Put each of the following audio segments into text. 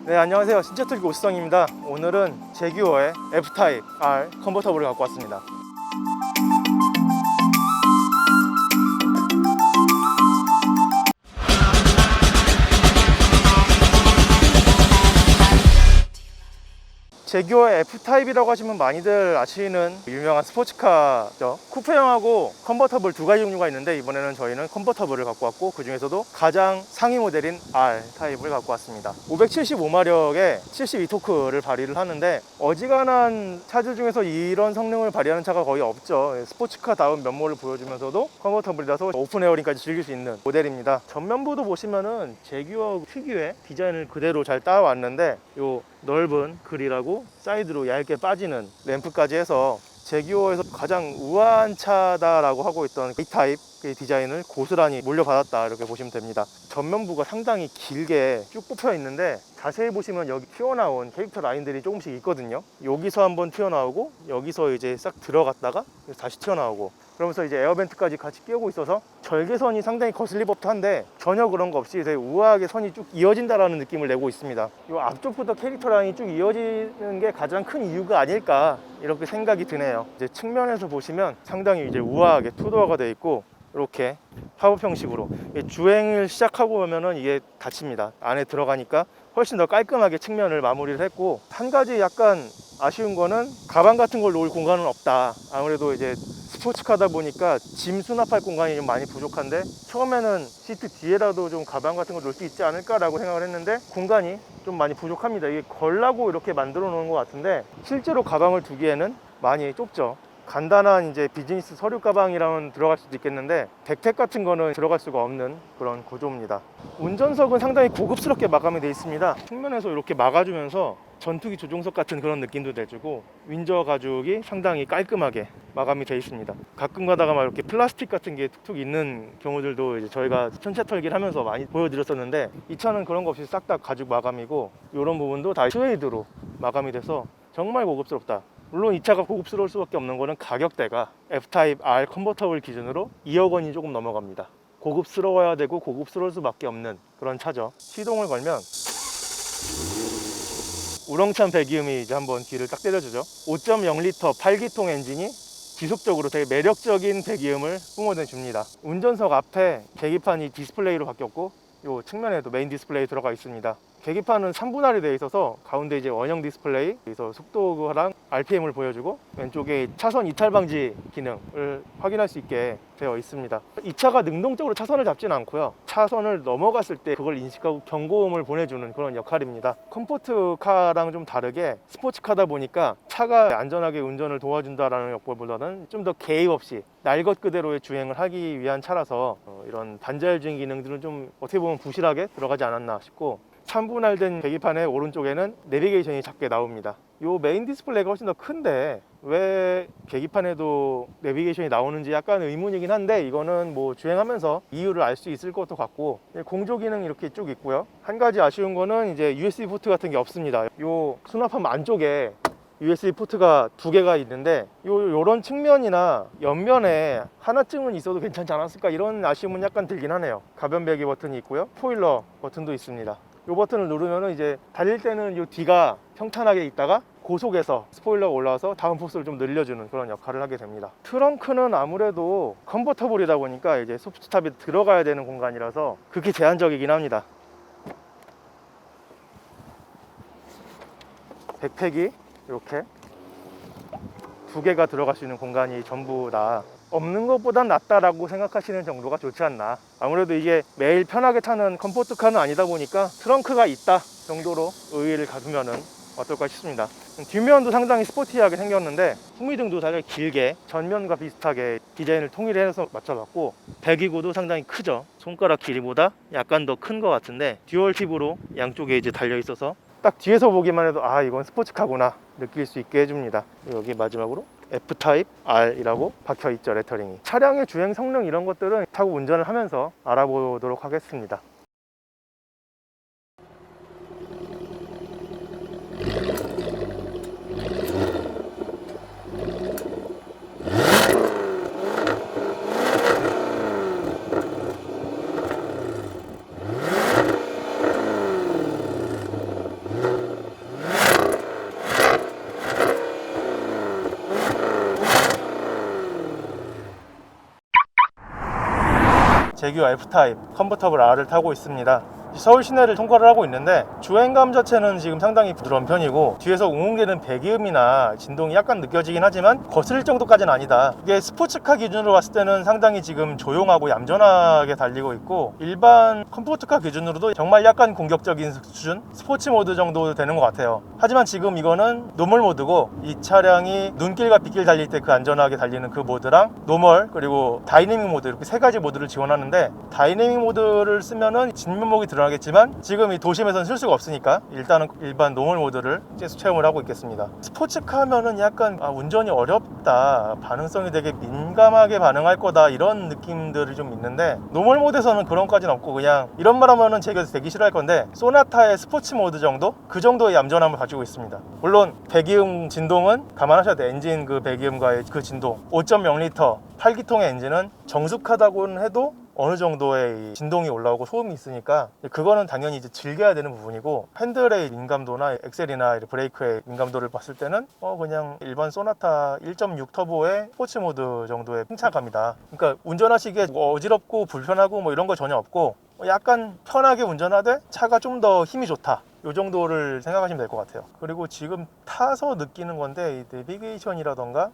네, 안녕하세요. 신차털기 오수성입니다. 오늘은 제규어의 F타입 R 컨버터블을 갖고 왔습니다. 제규어의 F타입이라고 하시면 많이들 아시는 유명한 스포츠카죠. 쿠페형하고 컨버터블 두 가지 종류가 있는데, 이번에는 저희는 컨버터블을 갖고 왔고, 그 중에서도 가장 상위 모델인 R 타입을 갖고 왔습니다. 575마력에 72토크를 발휘를 하는데, 어지간한 차들 중에서 이런 성능을 발휘하는 차가 거의 없죠. 스포츠카다운 면모를 보여주면서도 컨버터블이라서 오픈 에어링까지 즐길 수 있는 모델입니다. 전면부도 보시면은 제규어 특유의 디자인을 그대로 잘 따왔는데, 요 넓은 그릴하고 사이드로 얇게 빠지는 램프까지 해서 제규어에서 가장 우아한 차다라고 하고 있던 A타입 디자인을 고스란히 물려받았다, 이렇게 보시면 됩니다. 전면부가 상당히 길게 쭉 뽑혀 있는데, 자세히 보시면 여기 튀어나온 캐릭터 라인들이 조금씩 있거든요. 여기서 한번 튀어나오고, 여기서 이제 싹 들어갔다가 다시 튀어나오고, 그러면서 이제 에어벤트까지 같이 끼우고 있어서 절개선이 상당히 거슬릴 법도 한데, 전혀 그런 거 없이 되게 우아하게 선이 쭉 이어진다라는 느낌을 내고 있습니다. 이 앞쪽부터 캐릭터 라인이 쭉 이어지는 게 가장 큰 이유가 아닐까, 이렇게 생각이 드네요. 이제 측면에서 보시면 상당히 이제 우아하게 투도어가 되어 있고, 이렇게 팝업 형식으로 주행을 시작하고 보면은 이게 닫힙니다. 안에 들어가니까 훨씬 더 깔끔하게 측면을 마무리를 했고, 한 가지 약간 아쉬운 거는 가방 같은 걸 놓을 공간은 없다. 아무래도 이제 스포츠카다 보니까 짐 수납할 공간이 좀 많이 부족한데, 처음에는 시트 뒤에라도 좀 가방 같은 걸 놓을 수 있지 않을까라고 생각을 했는데, 공간이 좀 많이 부족합니다. 이게 걸라고 이렇게 만들어 놓은 것 같은데, 실제로 가방을 두기에는 많이 좁죠. 간단한 이제 비즈니스 서류 가방이라면 들어갈 수도 있겠는데, 백팩 같은 거는 들어갈 수가 없는 그런 구조입니다. 운전석은 상당히 고급스럽게 마감이 되어 있습니다. 측면에서 이렇게 막아주면서 전투기 조종석 같은 그런 느낌도 내주고, 윈저 가죽이 상당히 깔끔하게 마감이 되어 있습니다. 가끔 가다가 막 이렇게 플라스틱 같은 게 툭툭 있는 경우들도 이제 저희가 천차 털기를 하면서 많이 보여드렸었는데, 이 차는 그런 거 없이 싹 다 가죽 마감이고, 이런 부분도 다 스웨이드로 마감이 돼서 정말 고급스럽다. 물론 이 차가 고급스러울 수밖에 없는 거는 가격대가 F타입 R 컨버터블 기준으로 2억 원이 조금 넘어갑니다. 고급스러워야 되고 고급스러울 수밖에 없는 그런 차죠. 시동을 걸면 우렁찬 배기음이 이제 한번 귀를 딱 때려주죠. 5.0L 8기통 엔진이 지속적으로 되게 매력적인 배기음을 뿜어내줍니다. 운전석 앞에 계기판이 디스플레이로 바뀌었고, 이 측면에도 메인 디스플레이 들어가 있습니다. 계기판은 3분할이 되어 있어서 가운데 이제 원형 디스플레이, 여기서 속도랑 RPM을 보여주고, 왼쪽에 차선 이탈 방지 기능을 확인할 수 있게 되어 있습니다. 이 차가 능동적으로 차선을 잡지는 않고요, 차선을 넘어갔을 때 그걸 인식하고 경고음을 보내주는 그런 역할입니다. 컴포트카랑 좀 다르게 스포츠카다 보니까 차가 안전하게 운전을 도와준다라는 역할보다는 좀 더 개입 없이 날 것 그대로의 주행을 하기 위한 차라서 이런 반자율 주행 기능들은 좀 어떻게 보면 부실하게 들어가지 않았나 싶고, 3분할된 계기판의 오른쪽에는 내비게이션이 작게 나옵니다. 요 메인 디스플레이가 훨씬 더 큰데 왜 계기판에도 내비게이션이 나오는지 약간 의문이긴 한데, 이거는 뭐 주행하면서 이유를 알 수 있을 것도 같고, 공조 기능 이렇게 쭉 있고요. 한 가지 아쉬운 거는 이제 USB 포트 같은 게 없습니다. 요 수납함 안쪽에 USB 포트가 두 개가 있는데, 요런 측면이나 옆면에 하나쯤은 있어도 괜찮지 않았을까, 이런 아쉬움은 약간 들긴 하네요. 가변 배기 버튼이 있고요, 스포일러 버튼도 있습니다. 이 버튼을 누르면은 이제 달릴 때는 이 뒤가 평탄하게 있다가 고속에서 스포일러가 올라와서 다운 포스를 좀 늘려주는 그런 역할을 하게 됩니다. 트렁크는 아무래도 컨버터블이다 보니까 이제 소프트탑이 들어가야 되는 공간이라서 그렇게 제한적이긴 합니다. 백팩이 이렇게 두 개가 들어갈 수 있는 공간이 전부 다 없는 것보단 낫다라고 생각하시는 정도가 좋지 않나. 아무래도 이게 매일 편하게 타는 컴포트카는 아니다 보니까 트렁크가 있다 정도로 의의를 가두면은 어떨까 싶습니다. 뒷면도 상당히 스포티하게 생겼는데, 후미등도 사실 길게 전면과 비슷하게 디자인을 통일해서 맞춰봤고, 배기구도 상당히 크죠. 손가락 길이보다 약간 더 큰 것 같은데, 듀얼 팁으로 양쪽에 이제 달려 있어서 딱 뒤에서 보기만 해도 아, 이건 스포츠카구나 느낄 수 있게 해줍니다. 여기 마지막으로 F타입 R이라고 박혀있죠, 레터링이. 차량의 주행 성능 이런 것들은 타고 운전을 하면서 알아보도록 하겠습니다. 제규어 F타입 컨버터블 R을 타고 있습니다. 서울 시내를 통과를 하고 있는데 주행감 자체는 지금 상당히 부드러운 편이고 뒤에서 웅웅대는 배기음이나 진동이 약간 느껴지긴 하지만 거슬릴 정도까지는 아니다. 이게 스포츠카 기준으로 봤을 때는 상당히 지금 조용하고 얌전하게 달리고 있고 일반 컴포트카 기준으로도 정말 약간 공격적인 수준 스포츠 모드 정도 되는 것 같아요. 하지만 지금 이거는 노멀 모드고 이 차량이 눈길과 빗길 달릴 때 그 안전하게 달리는 그 모드랑 노멀 그리고 다이내믹 모드 이렇게 세 가지 모드를 지원하는데 다이내믹 모드를 쓰면은 진면목이 드러나겠지만 지금 이 도심에서는 쓸 수가 없으니까 일단은 일반 노멀 모드를 계속 체험을 하고 있겠습니다. 스포츠카 하면은 약간 운전이 어렵다, 반응성이 되게 민감하게 반응할 거다 이런 느낌들이 좀 있는데 노멀 모드에서는 그런 까지는 없고 그냥 이런 말 하면은 제가 되게 싫어할 건데 소나타의 스포츠 모드 정도? 그 정도의 얌전함을 가지고 있습니다. 물론 배기음 진동은 감안하셔야 돼요. 엔진 그 배기음과의 그 진동 5.0L 8기통의 엔진은 정숙하다고는 해도 어느 정도의 진동이 올라오고 소음이 있으니까 그거는 당연히 이제 즐겨야 되는 부분이고 핸들의 민감도나 엑셀이나 브레이크의 민감도를 봤을 때는 그냥 일반 소나타 1.6 터보의 스포츠 모드 정도의 승차감이다. 그러니까 운전하시기에 어지럽고 불편하고 뭐 이런 거 전혀 없고 약간 편하게 운전하되 차가 좀 더 힘이 좋다 이 정도를 생각하시면 될 것 같아요. 그리고 지금 타서 느끼는 건데 이 내비게이션이라던가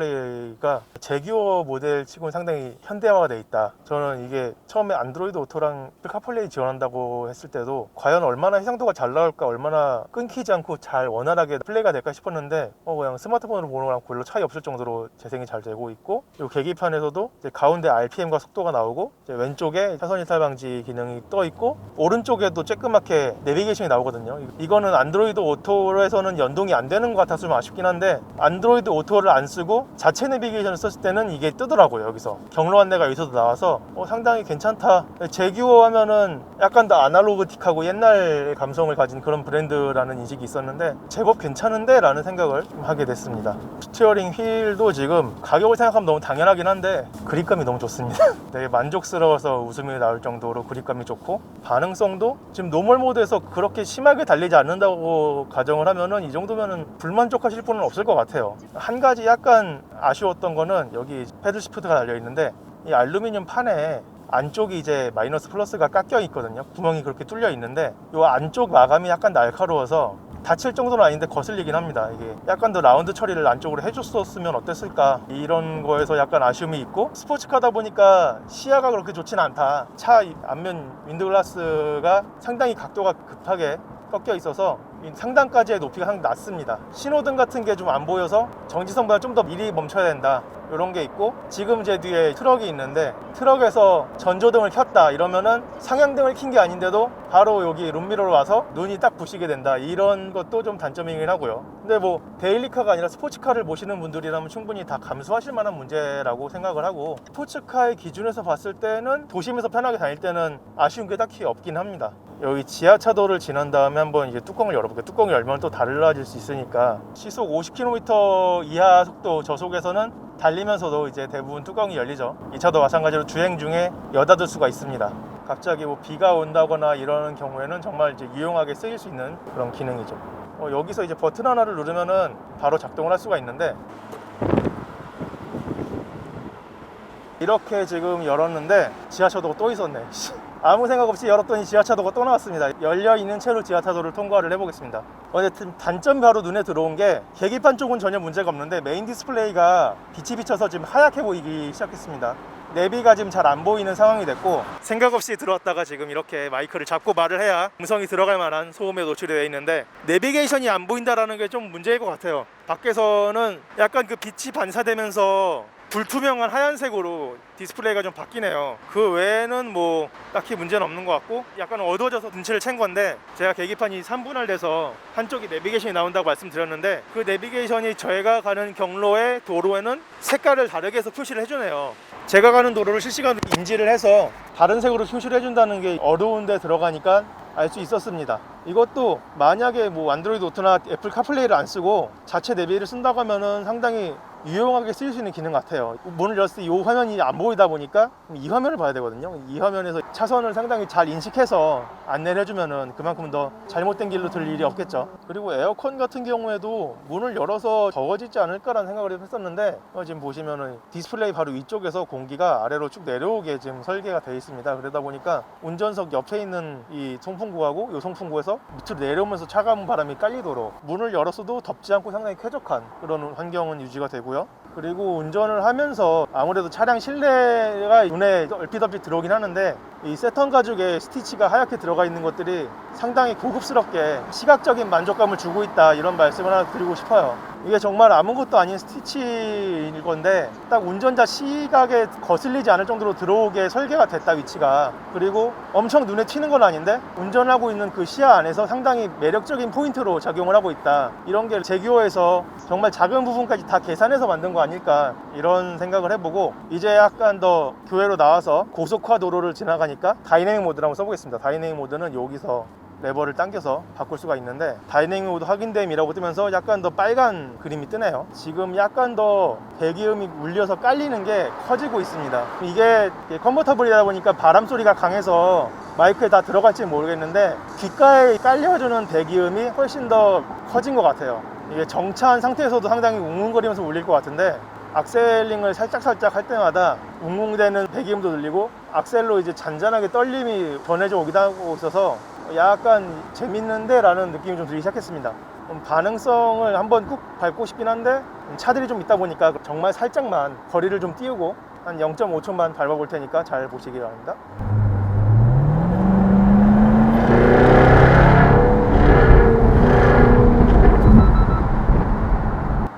디스플레이가 제규어 모델 치고는 상당히 현대화가 돼 있다. 저는 이게 처음에 안드로이드 오토랑 카플레이 지원한다고 했을 때도 과연 얼마나 해상도가 잘 나올까, 얼마나 끊기지 않고 잘 원활하게 플레이가 될까 싶었는데 그냥 스마트폰으로 보는 거랑 별로 차이 없을 정도로 재생이 잘 되고 있고 이 계기판에서도 이제 가운데 RPM과 속도가 나오고 이제 왼쪽에 차선 이탈 방지 기능이 떠 있고 오른쪽에도 쬐끄맣게 내비게이션이 나오거든요. 이거는 안드로이드 오토에서는 연동이 안 되는 것 같아서 좀 아쉽긴 한데 안드로이드 오토를 안 쓰고 자체 내비게이션을 썼을 때는 이게 뜨더라고요. 여기서 경로 안내가 여기서도 나와서 상당히 괜찮다. 제규어 하면은 약간 더 아날로그틱하고 옛날 감성을 가진 그런 브랜드라는 인식이 있었는데 제법 괜찮은데 라는 생각을 좀 하게 됐습니다. 스티어링 휠도 지금 가격을 생각하면 너무 당연하긴 한데 그립감이 너무 좋습니다. 되게 만족스러워서 웃음이 나올 정도로 그립감이 좋고 반응성도 지금 노멀 모드에서 그렇게 심하게 달리지 않는다고 가정을 하면은 이 정도면은 불만족하실 분은 없을 것 같아요. 한 가지 약간 아쉬웠던 거는 여기 패들 시프트가 달려 있는데 이 알루미늄 판에 안쪽이 이제 마이너스 플러스가 깎여 있거든요. 구멍이 그렇게 뚫려 있는데 이 안쪽 마감이 약간 날카로워서 다칠 정도는 아닌데 거슬리긴 합니다. 이게 약간 더 라운드 처리를 안쪽으로 해줬었으면 어땠을까 이런 거에서 약간 아쉬움이 있고 스포츠카다 보니까 시야가 그렇게 좋지는 않다. 차 앞면 윈드글라스가 상당히 각도가 급하게 꺾여 있어서 상단까지의 높이가 상당히 낮습니다. 신호등 같은 게 좀 안 보여서 정지선보다 좀 더 미리 멈춰야 된다 이런 게 있고 지금 제 뒤에 트럭이 있는데 트럭에서 전조등을 켰다 이러면은 상향등을 킨 게 아닌데도 바로 여기 룸미러로 와서 눈이 딱 부시게 된다 이런 것도 좀 단점이긴 하고요. 근데 뭐 데일리카가 아니라 스포츠카를 모시는 분들이라면 충분히 다 감수하실 만한 문제라고 생각을 하고 스포츠카의 기준에서 봤을 때는 도심에서 편하게 다닐 때는 아쉬운 게 딱히 없긴 합니다. 여기 지하차도를 지난 다음에 한번 이제 뚜껑을 열어볼게요. 뚜껑을 열면 또 달라질 수 있으니까 시속 50km 이하 속도 저속에서는 달리면서도 이제 대부분 뚜껑이 열리죠. 이 차도 마찬가지로 주행 중에 여닫을 수가 있습니다. 갑자기 뭐 비가 온다거나 이러는 경우에는 정말 이제 유용하게 쓰일 수 있는 그런 기능이죠. 여기서 이제 버튼 하나를 누르면은 바로 작동을 할 수가 있는데 이렇게 지금 열었는데 지하차도가 또 있었네. 아무 생각 없이 열었더니 지하차도가 또 나왔습니다. 열려있는 채로 지하차도를 통과를 해보겠습니다. 근데 단점이 바로 눈에 들어온 게 계기판 쪽은 전혀 문제가 없는데 메인 디스플레이가 빛이 비쳐서 지금 하얗게 보이기 시작했습니다. 내비가 지금 잘 안 보이는 상황이 됐고 생각 없이 들어왔다가 지금 이렇게 마이크를 잡고 말을 해야 음성이 들어갈 만한 소음에 노출이 되어 있는데 내비게이션이 안 보인다라는 게 좀 문제일 것 같아요. 밖에서는 약간 그 빛이 반사되면서 불투명한 하얀색으로 디스플레이가 좀 바뀌네요. 그 외에는 뭐 딱히 문제는 없는 것 같고 약간 어두워져서 눈치를 챈 건데 제가 계기판이 3분할돼서 한쪽이 내비게이션이 나온다고 말씀드렸는데 그 내비게이션이 저희가 가는 경로의 도로에는 색깔을 다르게 해서 표시를 해주네요. 제가 가는 도로를 실시간으로 인지를 해서 다른 색으로 표시를 해준다는 게 어두운 데 들어가니까 알 수 있었습니다. 이것도 만약에 뭐 안드로이드 오토나 애플 카플레이를 안 쓰고 자체 내비를 쓴다고 하면은 상당히 유용하게 쓰일 수 있는 기능 같아요. 문을 열었을 때 이 화면이 안 보이다 보니까 이 화면을 봐야 되거든요. 이 화면에서 차선을 상당히 잘 인식해서 안내를 해주면은 그만큼 더 잘못된 길로 들 일이 없겠죠. 그리고 에어컨 같은 경우에도 문을 열어서 더워지지 않을까라는 생각을 했었는데 지금 보시면은 디스플레이 바로 위쪽에서 공기가 아래로 쭉 내려오게 지금 설계가 되어 있습니다. 그러다 보니까 운전석 옆에 있는 이 송풍구하고 이 송풍구에서 밑으로 내려오면서 차가운 바람이 깔리도록 문을 열었어도 덥지 않고 상당히 쾌적한 그런 환경은 유지가 되고요. 그리고 운전을 하면서 아무래도 차량 실내가 눈에 얼핏얼핏 들어오긴 하는데 이 세턴 가죽에 스티치가 하얗게 들어가 있는 것들이 상당히 고급스럽게 시각적인 만족감을 주고 있다, 이런 말씀을 하나 드리고 싶어요. 이게 정말 아무것도 아닌 스티치일 건데 딱 운전자 시각에 거슬리지 않을 정도로 들어오게 설계가 됐다, 위치가. 그리고 엄청 눈에 튀는 건 아닌데 운전하고 있는 그 시야 안에서 상당히 매력적인 포인트로 작용을 하고 있다, 이런 게 제규어에서 정말 작은 부분까지 다 계산해서 만든 거 아닐까, 이런 생각을 해보고 이제 약간 더 교외로 나와서 고속화 도로를 지나가니까 다이내믹 모드를 한번 써보겠습니다. 다이내믹 모드는 여기서 레버를 당겨서 바꿀 수가 있는데 다이내믹 모드 확인됨이라고 뜨면서 약간 더 빨간 그림이 뜨네요. 지금 약간 더 배기음이 울려서 깔리는 게 커지고 있습니다. 이게 컨버터블이다 보니까 바람 소리가 강해서 마이크에 다 들어갈지 모르겠는데 귓가에 깔려주는 배기음이 훨씬 더 커진 것 같아요. 이게 정차한 상태에서도 상당히 웅웅거리면서 울릴 것 같은데 악셀링을 살짝살짝 할 때마다 웅웅대는 배기음도 들리고 악셀로 이제 잔잔하게 떨림이 전해져 오기도 하고 있어서 약간 재밌는데 라는 느낌이 좀 들기 시작했습니다. 반응성을 한번 꾹 밟고 싶긴 한데 차들이 좀 있다 보니까 정말 살짝만 거리를 좀 띄우고 한 0.5초만 밟아볼 테니까 잘 보시기 바랍니다.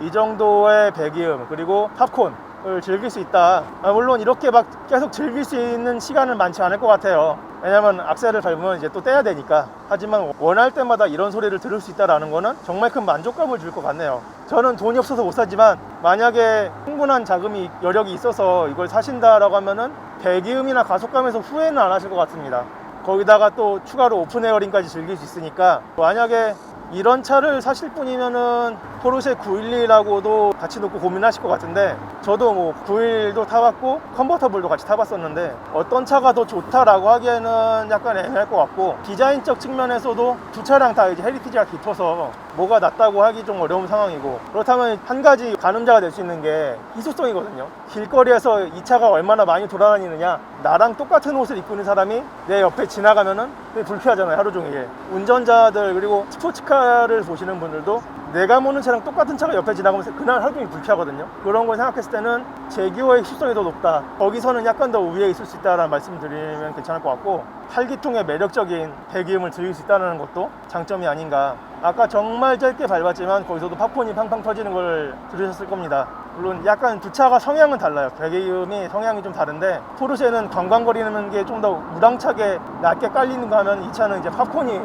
이 정도의 배기음 그리고 팝콘을 즐길 수 있다. 물론 이렇게 막 계속 즐길 수 있는 시간은 많지 않을 것 같아요. 왜냐면 악셀을 밟으면 이제 또 떼야 되니까. 하지만 원할 때마다 이런 소리를 들을 수 있다는 거는 정말 큰 만족감을 줄 것 같네요. 저는 돈이 없어서 못 사지만 만약에 충분한 자금이 여력이 있어서 이걸 사신다라고 하면은 배기음이나 가속감에서 후회는 안 하실 것 같습니다. 거기다가 또 추가로 오픈 에어링까지 즐길 수 있으니까 만약에 이런 차를 사실 분이면은 포르쉐 911하고도 같이 놓고 고민하실 것 같은데 저도 뭐 911도 타봤고 컨버터블도 같이 타봤었는데 어떤 차가 더 좋다라고 하기에는 약간 애매할 것 같고 디자인적 측면에서도 두 차량 다 이제 헤리티지가 깊어서 뭐가 낫다고 하기 좀 어려운 상황이고 그렇다면 한 가지 가늠자가 될 수 있는 게 희소성이거든요. 길거리에서 이 차가 얼마나 많이 돌아다니느냐, 나랑 똑같은 옷을 입고 있는 사람이 내 옆에 지나가면은 되게 불쾌하잖아요, 하루 종일. 운전자들 그리고 스포츠카를 보시는 분들도 내가 모는 차랑 똑같은 차가 옆에 지나가면서 그날 하루 종일 불쾌하거든요. 그런 걸 생각했을 때는 제기어의 희소성이 더 높다, 거기서는 약간 더 우위에 있을 수 있다는 말씀 드리면 괜찮을 것 같고 활기통의 매력적인 배기음을 즐길 수 있다는 것도 장점이 아닌가. 아까 정말 짧게 밟았지만 거기서도 팝콘이 팡팡 터지는 걸 들으셨을 겁니다. 물론 약간 두 차가 성향은 달라요. 배기음이 성향이 좀 다른데 포르쉐는 관광거리는 게 좀 더 우렁차게 낮게 깔리는 거 하면 이 차는 이제 팝콘이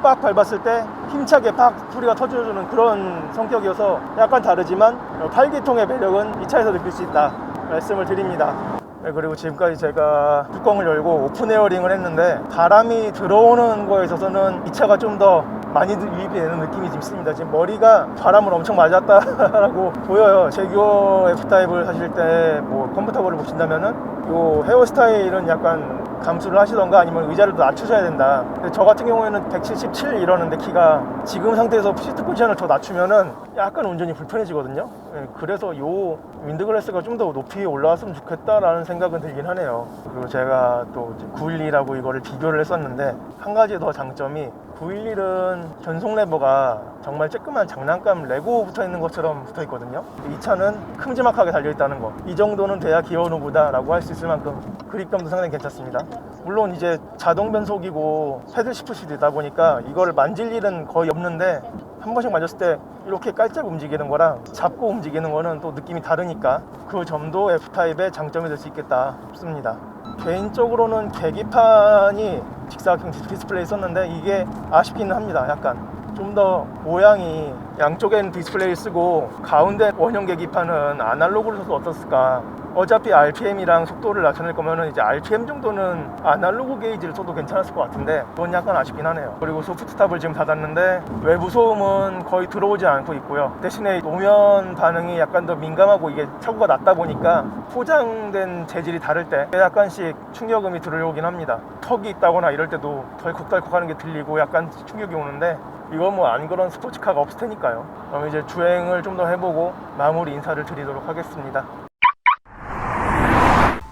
빡 밟았을 때 힘차게 팍 소리가 터져주는 그런 성격이어서 약간 다르지만 활기통의 매력은 이 차에서 느낄 수 있다 말씀을 드립니다. 네, 그리고 지금까지 제가 뚜껑을 열고 오픈 에어링을 했는데 바람이 들어오는 거에 있어서는 이 차가 좀 더 많이 유입이 되는 느낌이 좀 있습니다. 지금 머리가 바람을 엄청 맞았다라고 보여요. 제규어 F타입을 하실 때 뭐 컴포터블을 보신다면은 요 헤어스타일은 약간 감수를 하시던가 아니면 의자를 더 낮추셔야 된다. 근데 저 같은 경우에는 177 이러는데 키가 지금 상태에서 시트 포지션을 더 낮추면은 약간 운전이 불편해지거든요. 그래서 요 윈드글래스가 좀 더 높이 올라왔으면 좋겠다라는 생각은 들긴 하네요. 그리고 제가 또 911하고 이거를 비교를 했었는데 한 가지 더 장점이 911은 전속 레버가 정말 쬐끄만 장난감 레고 붙어있는 것처럼 붙어있거든요. 이 차는 큼지막하게 달려있다는 거, 이 정도는 돼야 기어노브다 라고 할 수 있을 만큼 그립감도 상당히 괜찮습니다. 물론 이제 자동 변속이고 패들 시프트되다 보니까 이걸 만질 일은 거의 없는데 한 번씩 만졌을 때 이렇게 깔짝 움직이는 거랑 잡고 움직이는 거는 또 느낌이 다르니까 그 점도 F타입의 장점이 될 수 있겠다 싶습니다. 개인적으로는 계기판이 직사각형 디스플레이 썼는데 이게 아쉽기는 합니다. 약간 좀 더 모양이 양쪽엔 디스플레이를 쓰고 가운데 원형 계기판은 아날로그로 써서 어떻을까. 어차피 RPM이랑 속도를 낮춰낼 거면은 이제 RPM 정도는 아날로그 게이지를 써도 괜찮았을 것 같은데 그건 약간 아쉽긴 하네요. 그리고 소프트탑을 지금 닫았는데 외부 소음은 거의 들어오지 않고 있고요. 대신에 노면 반응이 약간 더 민감하고 이게 차고가 낮다 보니까 포장된 재질이 다를 때 약간씩 충격음이 들어오긴 합니다. 턱이 있다거나 이럴 때도 덜컥덜컥 하는 게 들리고 약간 충격이 오는데 이건 뭐 안 그런 스포츠카가 없을 테니까요. 그럼 이제 주행을 좀 더 해보고 마무리 인사를 드리도록 하겠습니다.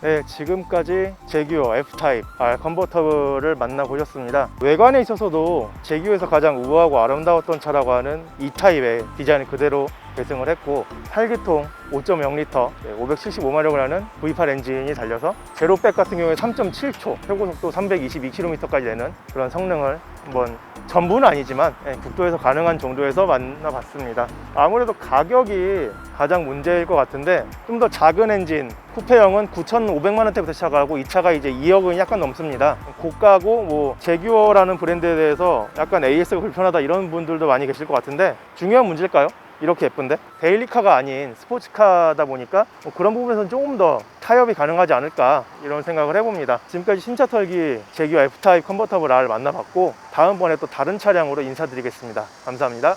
네, 지금까지 제규어 F타입 R 컨버터블을 만나보셨습니다. 외관에 있어서도 제규어에서 가장 우아하고 아름다웠던 차라고 하는 E타입의 디자인을 그대로 계승을 했고 8기통 5.0L 575마력을 하는 V8 엔진이 달려서 제로백 같은 경우에 3.7초 최고속도 322km까지 되는 그런 성능을 한번 전부는 아니지만 국도에서 가능한 정도에서 만나봤습니다. 아무래도 가격이 가장 문제일 것 같은데 좀 더 작은 엔진 쿠페형은 9,500만원대부터 시작하고 이 차가 이제 2억은 약간 넘습니다. 고가고 뭐 제규어라는 브랜드에 대해서 약간 AS가 불편하다 이런 분들도 많이 계실 것 같은데 중요한 문제일까요? 이렇게 예쁜데? 데일리카가 아닌 스포츠카다 보니까 뭐 그런 부분에서는 조금 더 타협이 가능하지 않을까 이런 생각을 해봅니다. 지금까지 신차 털기 제규어 F타입 컨버터블 R 만나봤고 다음번에 또 다른 차량으로 인사드리겠습니다. 감사합니다.